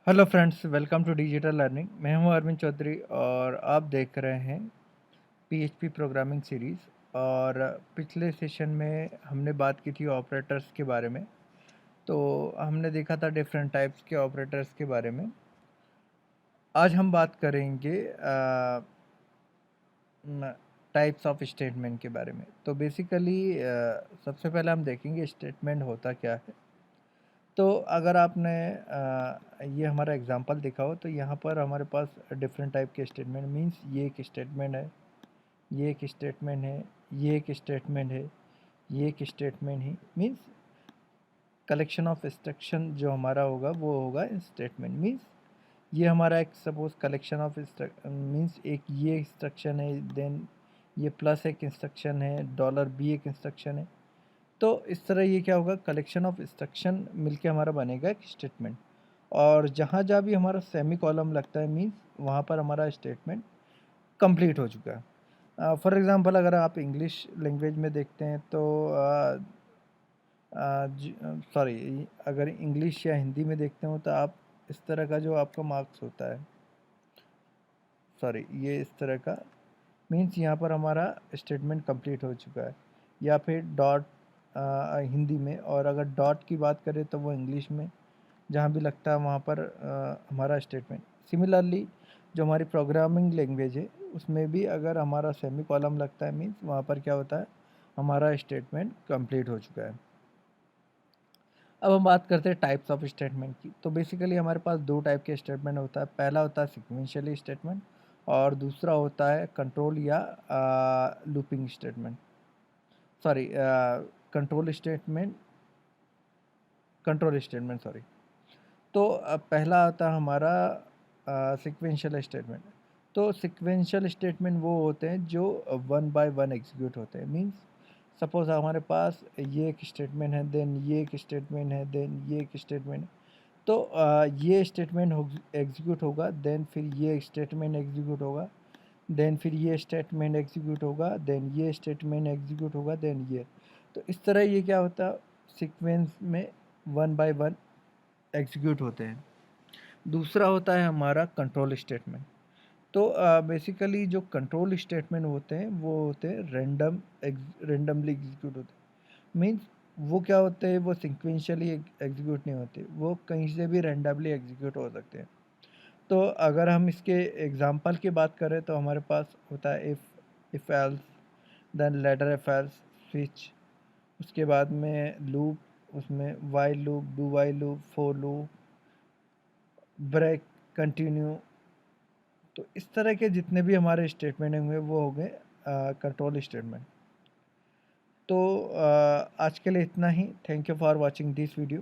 Hello friends, welcome to digital learning. मैं हूं अरविंद चौधरी और आप देख रहे हैं पीएचपी प्रोग्रामिंग सीरीज़। और पिछले सेशन में हमने बात की थी ऑपरेटर्स के बारे में। तो हमने देखा था डिफरेंट टाइप्स के ऑपरेटर्स के बारे में। आज हम बात करेंगे टाइप्स ऑफ स्टेटमेंट के बारे में। तो बेसिकली सबसे पहले हम देखेंगे स्टेटमेंट होता क्या है। तो अगर आपने ये हमारा एग्जांपल देखा हो तो यहाँ पर हमारे पास डिफरेंट टाइप के स्टेटमेंट मींस ये एक स्टेटमेंट है, ये एक स्टेटमेंट है, ये एक स्टेटमेंट है, ये एक स्टेटमेंट है। मींस कलेक्शन ऑफ इंस्ट्रक्शन जो हमारा होगा वो होगा स्टेटमेंट। मींस ये हमारा एक सपोज कलेक्शन ऑफ मींस एक ये इंस्ट्रक्शन है, देन ये प्लस एक इंस्ट्रक्शन है, डॉलर बी एक इंस्ट्रक्शन है। तो इस तरह ये क्या होगा, कलेक्शन ऑफ इंस्ट्रक्शन मिलके हमारा बनेगा एक स्टेटमेंट। और जहाँ जहाँ भी हमारा सेमी कॉलम लगता है मीन्स वहाँ पर हमारा स्टेटमेंट कंप्लीट हो चुका है। फॉर एग्ज़ाम्पल अगर आप इंग्लिश लैंग्वेज में देखते हैं तो सॉरी, अगर इंग्लिश या हिंदी में देखते हो तो आप इस तरह का जो आपका मार्क्स होता है, सॉरी ये इस तरह का मीन्स यहाँ पर हमारा स्टेटमेंट कंप्लीट हो चुका है। या फिर डॉट हिंदी में, और अगर डॉट की बात करें तो वो इंग्लिश में जहाँ भी लगता है वहाँ पर हमारा स्टेटमेंट। सिमिलरली जो हमारी प्रोग्रामिंग लैंग्वेज है उसमें भी अगर हमारा सेमी कॉलम लगता है मीन्स वहाँ पर क्या होता है, हमारा स्टेटमेंट कंप्लीट हो चुका है। अब हम बात करते हैं टाइप्स ऑफ स्टेटमेंट की। तो बेसिकली हमारे पास दो टाइप के स्टेटमेंट होता है। पहला होता है सिक्वेंशियल स्टेटमेंट और दूसरा होता है कंट्रोल या looping statement, sorry control statement sorry. तो पहला आता है हमारा सिक्वेंशियल स्टेटमेंट। तो सिक्वेंशियल स्टेटमेंट वो होते हैं जो वन बाय वन एग्जीक्यूट होते हैं। मींस सपोज हमारे पास ये एक स्टेटमेंट है, देन ये एक स्टेटमेंट है, देन ये एक स्टेटमेंट है। तो ये स्टेटमेंट एग्जीक्यूट होगा, देन फिर ये स्टेटमेंट एग्जीक्यूट होगा, देन फिर ये स्टेटमेंट एग्जीक्यूट होगा, देन ये स्टेटमेंट एग्जीक्यूट होगा, देन ये। तो इस तरह ये क्या होता है, सीक्वेंस में वन बाय वन एग्जीक्यूट होते हैं। दूसरा होता है हमारा कंट्रोल स्टेटमेंट। तो बेसिकली जो कंट्रोल स्टेटमेंट होते हैं वो होते हैं रेंडमली एग्जीक्यूट होते हैं। मीन्स वो क्या होते हैं, वो सिक्वेंशियली एग्जीक्यूट नहीं होते, वो कहीं से भी रेंडमली एग्जीक्यूट हो सकते हैं। तो अगर हम इसके एग्जांपल की बात करें तो हमारे पास होता है if else, then ladder if else, switch, उसके बाद में लूप, उसमें while loop, do while loop, for loop, break, continue. तो इस तरह के जितने भी हमारे स्टेटमेंट होंगे वो हो गए कंट्रोल स्टेटमेंट। तो आज के लिए इतना ही। Thank you for watching this video.